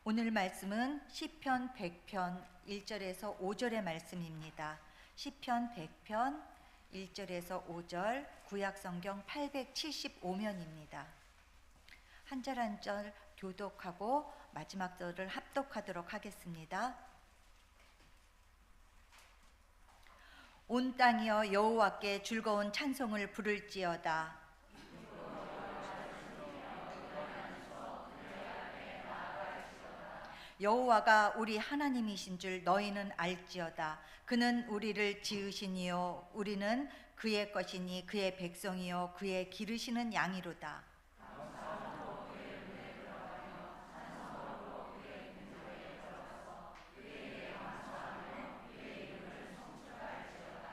오늘 말씀은 시편 100편 1절에서 5절의 말씀입니다. 시편 100편 1절에서 5절, 구약성경 875면입니다. 한 절 한 절 교독하고 마지막 절을 합독하도록 하겠습니다. 온 땅이여 여호와께 즐거운 찬송을 부를지어다. 여호와가 우리 하나님이신 줄 너희는 알지어다. 그는 우리를 지으시니요 우리는 그의 것이니 그의 백성이요 그의 기르시는 양이로다.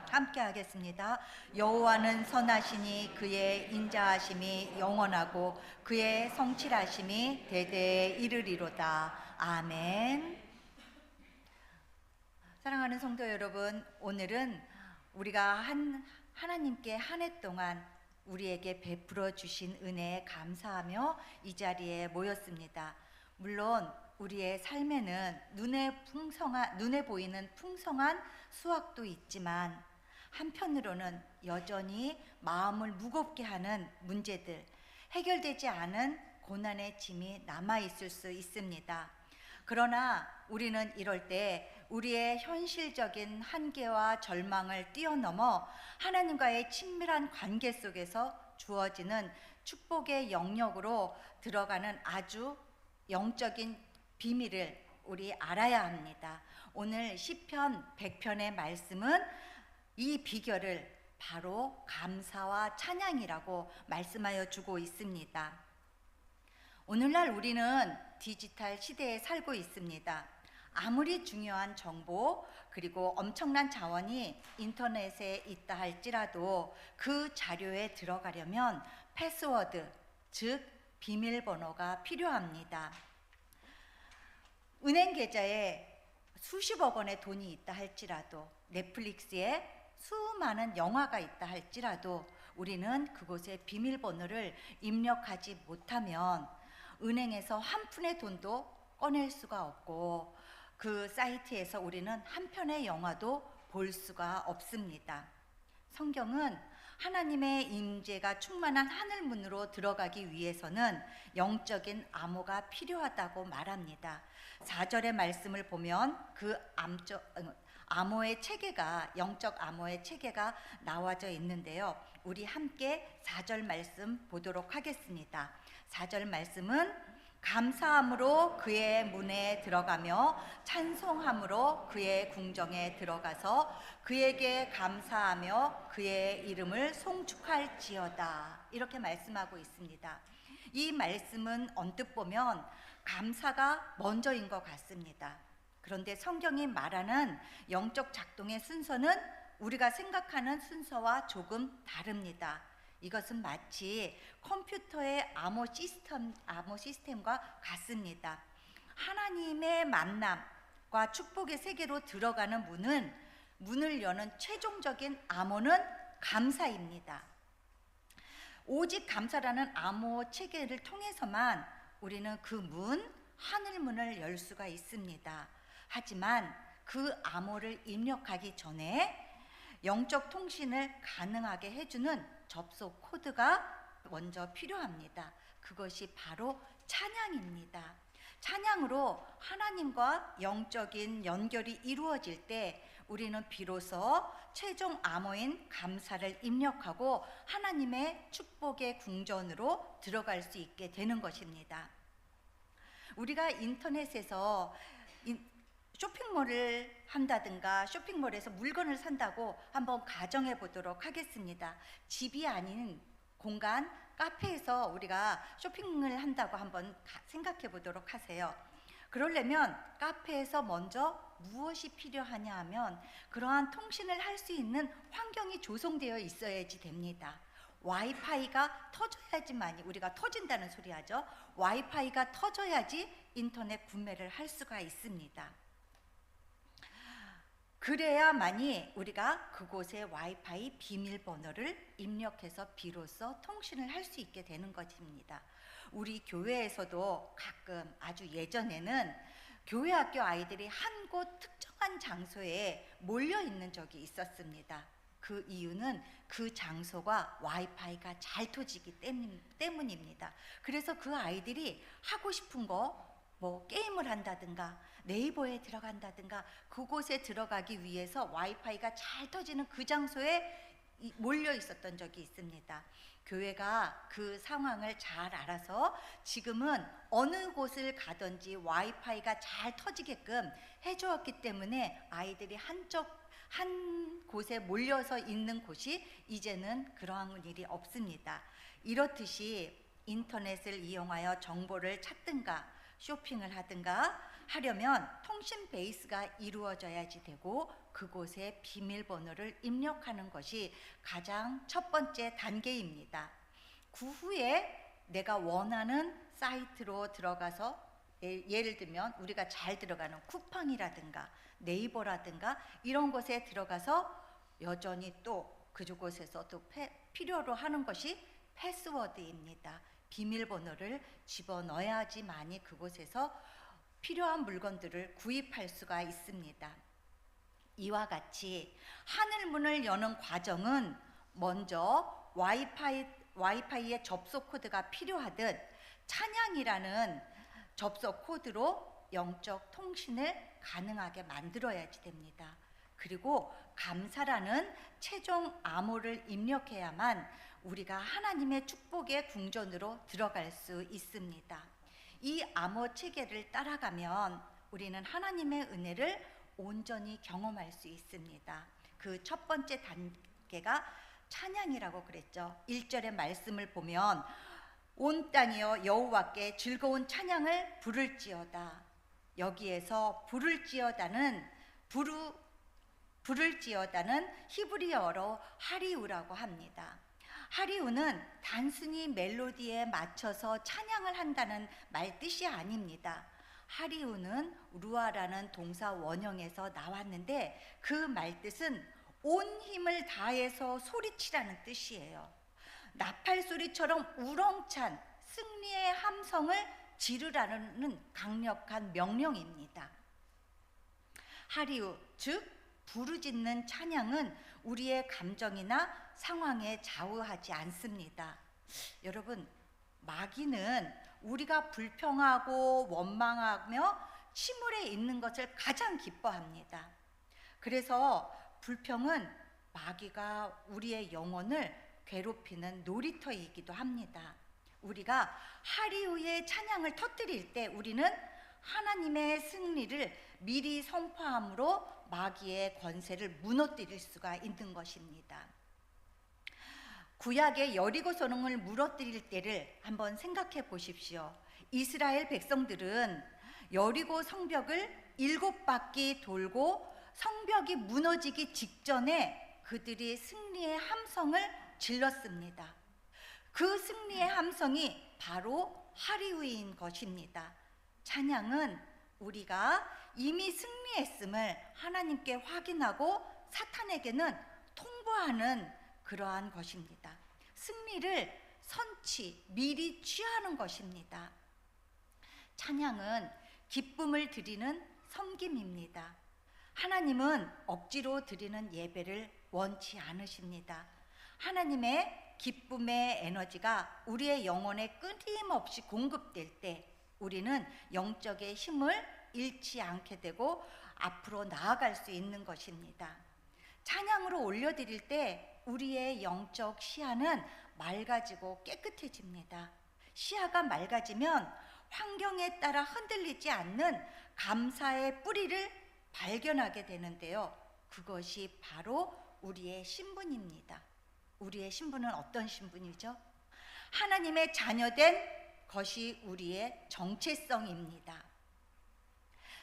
함께 하겠습니다. 여호와는 선하시니 그의 인자하심이 영원하고 그의 성실하심이 대대에 이르리로다. 아멘. 사랑하는 성도 여러분, 오늘은 우리가 하나님께 한 해 동안 우리에게 베풀어 주신 은혜에 감사하며 이 자리에 모였습니다. 물론 우리의 삶에는 눈에 보이는 풍성한 수확도 있지만 한편으로는 여전히 마음을 무겁게 하는 문제들, 해결되지 않은 고난의 짐이 남아있을 수 있습니다. 그러나 우리는 이럴 때 우리의 현실적인 한계와 절망을 뛰어넘어 하나님과의 친밀한 관계 속에서 주어지는 축복의 영역으로 들어가는 아주 영적인 비밀을 우리 알아야 합니다. 오늘 시편 100편의 말씀은 이 비결을 바로 감사와 찬양이라고 말씀하여 주고 있습니다. 오늘날 우리는 디지털 시대에 살고 있습니다. 아무리 중요한 정보 그리고 엄청난 자원이 인터넷에 있다 할지라도 그 자료에 들어가려면 패스워드, 즉 비밀번호가 필요합니다. 은행 계좌에 수십억 원의 돈이 있다 할지라도, 넷플릭스에 수많은 영화가 있다 할지라도 우리는 그곳에 비밀번호를 입력하지 못하면 은행에서 한 푼의 돈도 꺼낼 수가 없고 그 사이트에서 우리는 한 편의 영화도 볼 수가 없습니다. 성경은 하나님의 임재가 충만한 하늘문으로 들어가기 위해서는 영적인 암호가 필요하다고 말합니다. 4절의 말씀을 보면 그 암호의 체계가, 영적 암호의 체계가 나와져 있는데요. 우리 함께 4절 말씀 보도록 하겠습니다. 4절 말씀은 감사함으로 그의 문에 들어가며 찬송함으로 그의 궁정에 들어가서 그에게 감사하며 그의 이름을 송축할지어다. 이렇게 말씀하고 있습니다. 이 말씀은 언뜻 보면 감사가 먼저인 것 같습니다. 그런데 성경이 말하는 영적 작동의 순서는 우리가 생각하는 순서와 조금 다릅니다. 이것은 마치 컴퓨터의 암호 시스템과 같습니다. 하나님의 만남과 축복의 세계로 들어가는 문을 여는 최종적인 암호는 감사입니다. 오직 감사라는 암호 체계를 통해서만 우리는 그 하늘문을 열 수가 있습니다. 하지만 그 암호를 입력하기 전에 영적 통신을 가능하게 해주는 접속 코드가 먼저 필요합니다. 그것이 바로 찬양입니다. 찬양으로 하나님과 영적인 연결이 이루어질 때 우리는 비로소 최종 암호인 감사를 입력하고 하나님의 축복의 궁전으로 들어갈 수 있게 되는 것입니다. 우리가 인터넷에서 쇼핑몰을 한다든가 쇼핑몰에서 물건을 산다고 한번 가정해 보도록 하겠습니다. 집이 아닌 공간, 카페에서 우리가 쇼핑을 한다고 한번 생각해 보도록 하세요. 그러려면 카페에서 먼저 무엇이 필요하냐 하면 그러한 통신을 할 수 있는 환경이 조성되어 있어야지 됩니다. 와이파이가 터져야지만이, 우리가 터진다는 소리 하죠. 와이파이가 터져야지 인터넷 구매를 할 수가 있습니다. 그래야만이 우리가 그곳에 와이파이 비밀번호를 입력해서 비로소 통신을 할 수 있게 되는 것입니다. 우리 교회에서도 가끔 아주 예전에는 교회 학교 아이들이 한 곳 특정한 장소에 몰려 있는 적이 있었습니다. 그 이유는 그 장소가 와이파이가 잘 터지기 때문입니다. 그래서 그 아이들이 하고 싶은 거 뭐 게임을 한다든가 네이버에 들어간다든가 그곳에 들어가기 위해서 와이파이가 잘 터지는 그 장소에 몰려 있었던 적이 있습니다. 교회가 그 상황을 잘 알아서 지금은 어느 곳을 가든지 와이파이가 잘 터지게끔 해주었기 때문에 아이들이 한 곳에 몰려서 있는 곳이 이제는 그러한 일이 없습니다. 이렇듯이 인터넷을 이용하여 정보를 찾든가 쇼핑을 하든가 하려면 통신 베이스가 이루어져야지 되고 그곳에 비밀번호를 입력하는 것이 가장 첫 번째 단계입니다. 그 후에 내가 원하는 사이트로 들어가서 예를 들면 우리가 잘 들어가는 쿠팡이라든가 네이버라든가 이런 곳에 들어가서 여전히 또 그곳에서 또 필요로 하는 것이 패스워드입니다. 비밀번호를 집어넣어야지만이 그곳에서 필요한 물건들을 구입할 수가 있습니다. 이와 같이 하늘문을 여는 과정은 먼저 와이파이의 접속 코드가 필요하듯 찬양이라는 접속 코드로 영적 통신을 가능하게 만들어야지 됩니다. 그리고 감사라는 최종 암호를 입력해야만 우리가 하나님의 축복의 궁전으로 들어갈 수 있습니다. 이 암호 체계를 따라가면 우리는 하나님의 은혜를 온전히 경험할 수 있습니다. 그 첫 번째 단계가 찬양이라고 그랬죠. 1절의 말씀을 보면 온 땅이여 여호와께 즐거운 찬양을 부를지어다. 여기에서 부를지어다는 히브리어로 하리우라고 합니다. 하리우는 단순히 멜로디에 맞춰서 찬양을 한다는 말뜻이 아닙니다. 하리우는 루아라는 동사 원형에서 나왔는데 그 말뜻은 온 힘을 다해서 소리치라는 뜻이에요. 나팔 소리처럼 우렁찬 승리의 함성을 지르라는 강력한 명령입니다. 하리우, 즉 부르짖는 찬양은 우리의 감정이나 상황에 좌우하지 않습니다. 여러분, 마귀는 우리가 불평하고 원망하며 침울해 있는 것을 가장 기뻐합니다. 그래서 불평은 마귀가 우리의 영혼을 괴롭히는 놀이터이기도 합니다. 우리가 하리우의 찬양을 터뜨릴 때 우리는 하나님의 승리를 미리 선포함으로 마귀의 권세를 무너뜨릴 수가 있는 것입니다. 구약의 여리고 성을 무너뜨릴 때를 한번 생각해 보십시오. 이스라엘 백성들은 여리고 성벽을 7바퀴 돌고 성벽이 무너지기 직전에 그들이 승리의 함성을 질렀습니다. 그 승리의 함성이 바로 하리우인 것입니다. 찬양은 우리가 이미 승리했음을 하나님께 확인하고 사탄에게는 통보하는 그러한 것입니다. 승리를 미리 취하는 것입니다. 찬양은 기쁨을 드리는 섬김입니다. 하나님은 억지로 드리는 예배를 원치 않으십니다. 하나님의 기쁨의 에너지가 우리의 영혼에 끊임없이 공급될 때 우리는 영적의 힘을 잃지 않게 되고 앞으로 나아갈 수 있는 것입니다. 찬양으로 올려드릴 때 우리의 영적 시야는 맑아지고 깨끗해집니다. 시야가 맑아지면 환경에 따라 흔들리지 않는 감사의 뿌리를 발견하게 되는데요. 그것이 바로 우리의 신분입니다. 우리의 신분은 어떤 신분이죠? 하나님의 자녀된 것이 우리의 정체성입니다.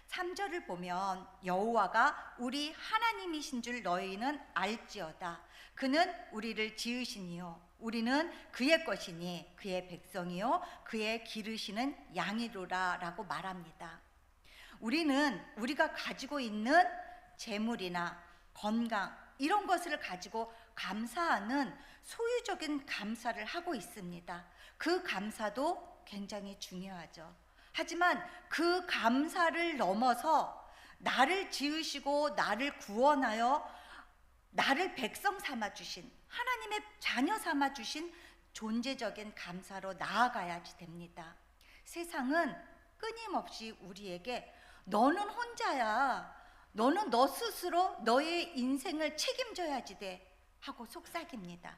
3절을 보면 여호와가 우리 하나님이신 줄 너희는 알지어다. 그는 우리를 지으시니요 우리는 그의 것이니 그의 백성이요 그의 기르시는 양이로라 라고 말합니다. 우리는 우리가 가지고 있는 재물이나 건강 이런 것을 가지고 감사하는 소유적인 감사를 하고 있습니다. 그 감사도 굉장히 중요하죠. 하지만 그 감사를 넘어서 나를 지으시고 나를 구원하여 나를 백성 삼아 주신, 하나님의 자녀 삼아 주신 존재적인 감사로 나아가야 됩니다. 세상은 끊임없이 우리에게 너는 혼자야, 너는 너 스스로 너의 인생을 책임져야지 돼 하고 속삭입니다.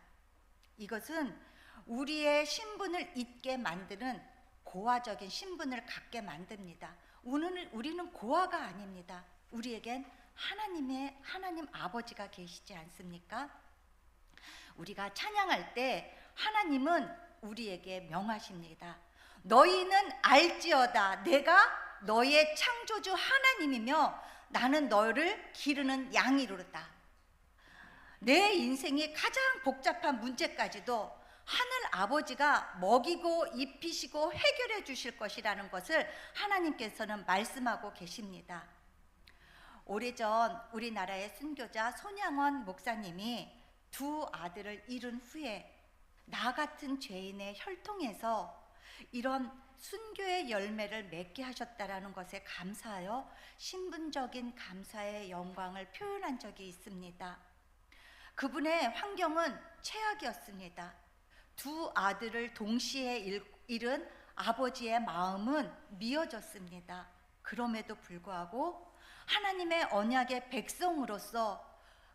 이것은 우리의 신분을 잊게 만드는 고아적인 신분을 갖게 만듭니다. 우리는 고아가 아닙니다. 우리에겐 하나님 아버지가 계시지 않습니까? 우리가 찬양할 때 하나님은 우리에게 명하십니다. 너희는 알지어다 내가 너의 창조주 하나님이며 나는 너를 기르는 양이로다. 내 인생의 가장 복잡한 문제까지도 하늘 아버지가 먹이고 입히시고 해결해 주실 것이라는 것을 하나님께서는 말씀하고 계십니다. 오래전 우리나라의 순교자 손양원 목사님이 두 아들을 잃은 후에 나 같은 죄인의 혈통에서 이런 순교의 열매를 맺게 하셨다라는 것에 감사하여 신분적인 감사의 영광을 표현한 적이 있습니다. 그분의 환경은 최악이었습니다. 두 아들을 동시에 잃은 아버지의 마음은 미어졌습니다. 그럼에도 불구하고 하나님의 언약의 백성으로서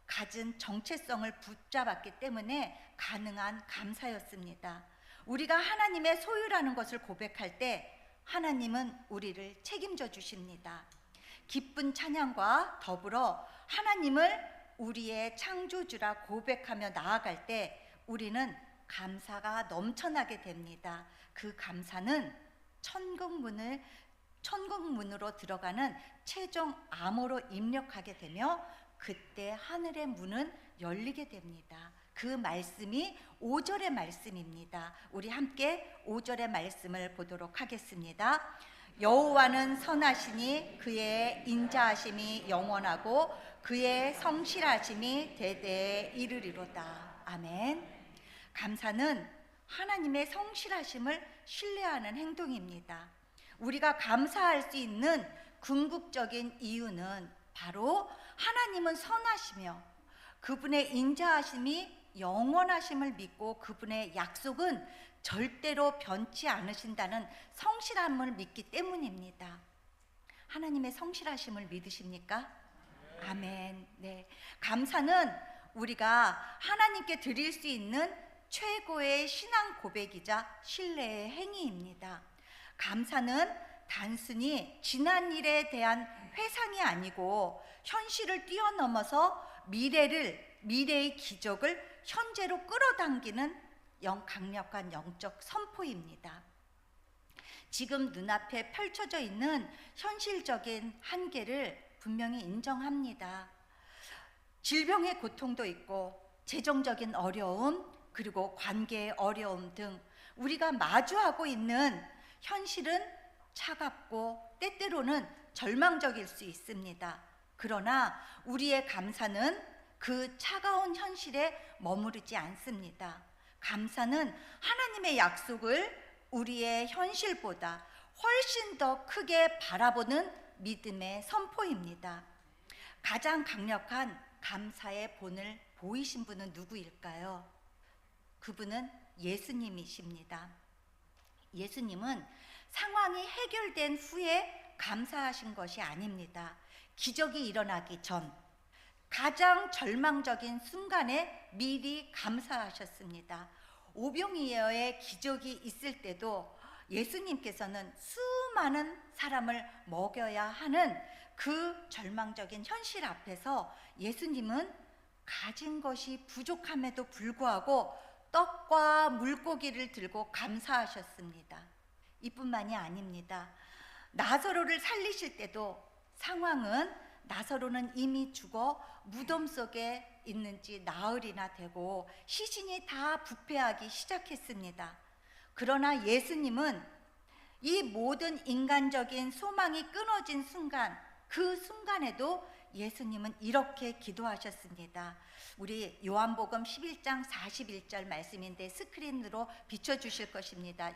가진 정체성을 붙잡았기 때문에 가능한 감사였습니다. 우리가 하나님의 소유라는 것을 고백할 때 하나님은 우리를 책임져 주십니다. 기쁜 찬양과 더불어 하나님을 우리의 창조주라 고백하며 나아갈 때 우리는 감사가 넘쳐나게 됩니다. 그 감사는 천국문으로 들어가는 최종 암호로 입력하게 되며 그때 하늘의 문은 열리게 됩니다. 그 말씀이 5절의 말씀입니다. 우리 함께 5절의 말씀을 보도록 하겠습니다. 여호와는 선하시니 그의 인자하심이 영원하고 그의 성실하심이 대대에 이르리로다. 아멘. 감사는 하나님의 성실하심을 신뢰하는 행동입니다. 우리가 감사할 수 있는 궁극적인 이유는 바로 하나님은 선하시며 그분의 인자하심이 영원하심을 믿고 그분의 약속은 절대로 변치 않으신다는 성실함을 믿기 때문입니다. 하나님의 성실하심을 믿으십니까? 아멘. 네. 감사는 우리가 하나님께 드릴 수 있는 최고의 신앙 고백이자 신뢰의 행위입니다. 감사는 단순히 지난 일에 대한 회상이 아니고 현실을 뛰어넘어서 미래의 기적을 현재로 끌어당기는 강력한 영적 선포입니다. 지금 눈앞에 펼쳐져 있는 현실적인 한계를 분명히 인정합니다. 질병의 고통도 있고 재정적인 어려움 그리고 관계의 어려움 등 우리가 마주하고 있는 현실은 차갑고 때때로는 절망적일 수 있습니다. 그러나 우리의 감사는 그 차가운 현실에 머무르지 않습니다. 감사는 하나님의 약속을 우리의 현실보다 훨씬 더 크게 바라보는 믿음의 선포입니다. 가장 강력한 감사의 본을 보이신 분은 누구일까요? 그분은 예수님이십니다. 예수님은 상황이 해결된 후에 감사하신 것이 아닙니다. 기적이 일어나기 전 가장 절망적인 순간에 미리 감사하셨습니다. 오병이어의 기적이 있을 때도 예수님께서는 수많은 사람을 먹여야 하는 그 절망적인 현실 앞에서 예수님은 가진 것이 부족함에도 불구하고 떡과 물고기를 들고 감사하셨습니다. 이뿐만이 아닙니다. 나사로를 살리실 때도 상황은 나사로는 이미 죽어 무덤 속에 있는지 나흘이나 되고 시신이 다 부패하기 시작했습니다. 그러나 예수님은 이 모든 인간적인 소망이 끊어진 순간, 그 순간에도 예수님은 이렇게 기도하셨습니다. 우리 요한복음 11장 41절 말씀인데 스크린으로 비춰주실 것입니다.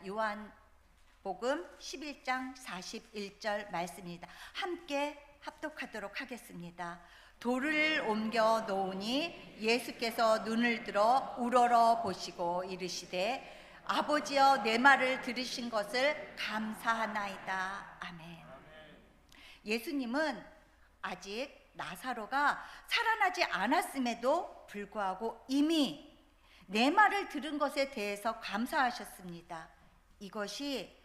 복음 11장 41절 말씀입니다. 함께 합독하도록 하겠습니다. 돌을 옮겨 놓으니 예수께서 눈을 들어 우러러 보시고 이르시되 아버지여 내 말을 들으신 것을 감사하나이다. 아멘. 예수님은 아직 나사로가 살아나지 않았음에도 불구하고 이미 내 말을 들은 것에 대해서 감사하셨습니다. 이것이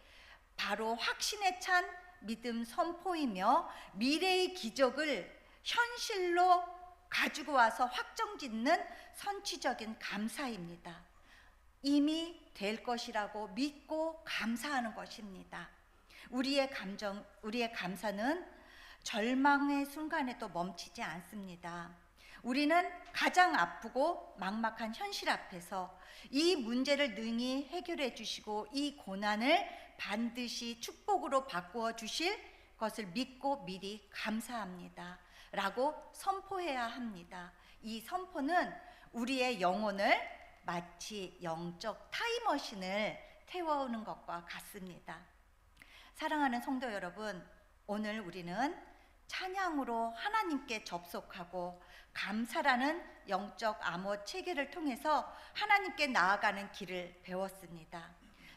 바로 확신에 찬 믿음 선포이며 미래의 기적을 현실로 가지고 와서 확정짓는 선취적인 감사입니다. 이미 될 것이라고 믿고 감사하는 것입니다. 우리의 감사는 절망의 순간에도 멈추지 않습니다. 우리는 가장 아프고 막막한 현실 앞에서 이 문제를 능히 해결해 주시고 이 고난을 반드시 축복으로 바꾸어 주실 것을 믿고 미리 감사합니다. 라고 선포해야 합니다. 이 선포는 우리의 영혼을 마치 영적 타임머신을 태워오는 것과 같습니다. 사랑하는 성도 여러분, 오늘 우리는 찬양으로 하나님께 접속하고 감사라는 영적 암호 체계를 통해서 하나님께 나아가는 길을 배웠습니다.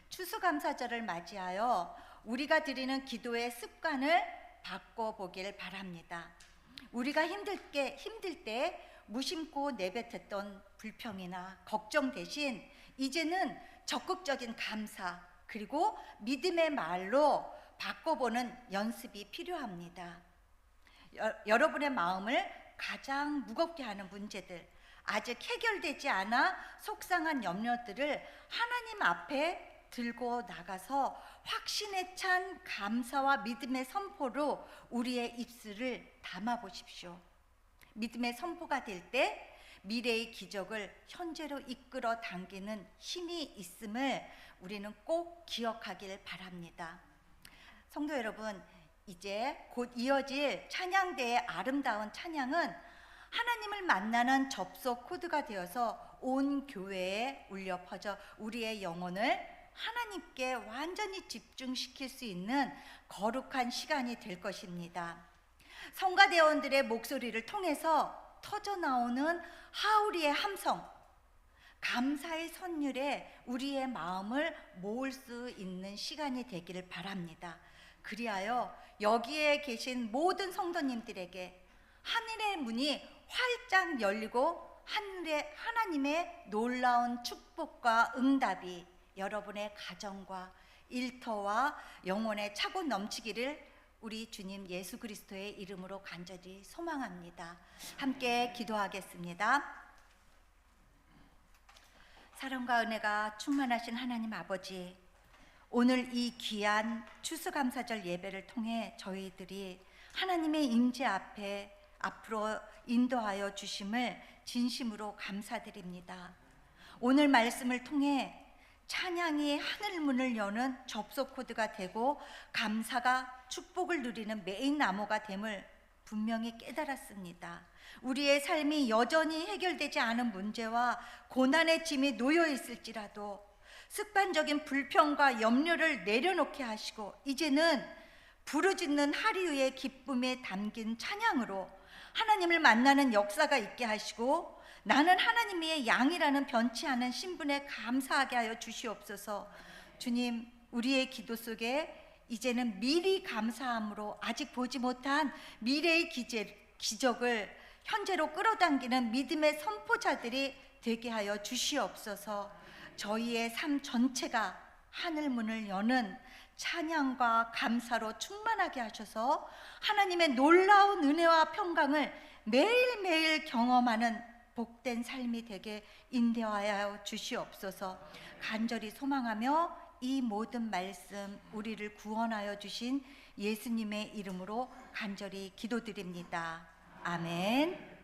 추수감사절을 맞이하여 우리가 드리는 기도의 습관을 바꿔보길 바랍니다. 우리가 힘들 때 무심코 내뱉었던 불평이나 걱정 대신 이제는 적극적인 감사 그리고 믿음의 말로 바꿔보는 연습이 필요합니다. 여러분의 마음을 가장 무겁게 하는 문제들, 아직 해결되지 않아 속상한 염려들을 하나님 앞에 들고 나가서 확신에 찬 감사와 믿음의 선포로 우리의 입술을 담아 보십시오. 믿음의 선포가 될 때 미래의 기적을 현재로 이끌어 당기는 힘이 있음을 우리는 꼭 기억하길 바랍니다. 성도 여러분, 이제 곧 이어질 찬양대의 아름다운 찬양은 하나님을 만나는 접속 코드가 되어서 온 교회에 울려 퍼져 우리의 영혼을 하나님께 완전히 집중시킬 수 있는 거룩한 시간이 될 것입니다. 성가대원들의 목소리를 통해서 터져나오는 하울이의 함성, 감사의 선율에 우리의 마음을 모을 수 있는 시간이 되기를 바랍니다. 그리하여 여기에 계신 모든 성도님들에게 하늘의 문이 활짝 열리고 하늘의 하나님의 놀라운 축복과 응답이 여러분의 가정과 일터와 영혼에 차고 넘치기를 우리 주님 예수 그리스도의 이름으로 간절히 소망합니다. 함께 기도하겠습니다. 사랑과 은혜가 충만하신 하나님 아버지, 오늘 이 귀한 추수감사절 예배를 통해 저희들이 하나님의 임재 앞에 앞으로 인도하여 주심을 진심으로 감사드립니다. 오늘 말씀을 통해 찬양이 하늘문을 여는 접속 코드가 되고 감사가 축복을 누리는 메인 암호가 됨을 분명히 깨달았습니다. 우리의 삶이 여전히 해결되지 않은 문제와 고난의 짐이 놓여 있을지라도 습관적인 불평과 염려를 내려놓게 하시고 이제는 부르짖는 하리우의 기쁨에 담긴 찬양으로 하나님을 만나는 역사가 있게 하시고 나는 하나님의 양이라는 변치 않은 신분에 감사하게 하여 주시옵소서. 주님, 우리의 기도 속에 이제는 미리 감사함으로 아직 보지 못한 미래의 기적을 현재로 끌어당기는 믿음의 선포자들이 되게 하여 주시옵소서. 저희의 삶 전체가 하늘문을 여는 찬양과 감사로 충만하게 하셔서 하나님의 놀라운 은혜와 평강을 매일매일 경험하는 복된 삶이 되게 인도하여 주시옵소서. 간절히 소망하며 이 모든 말씀 우리를 구원하여 주신 예수님의 이름으로 간절히 기도드립니다. 아멘.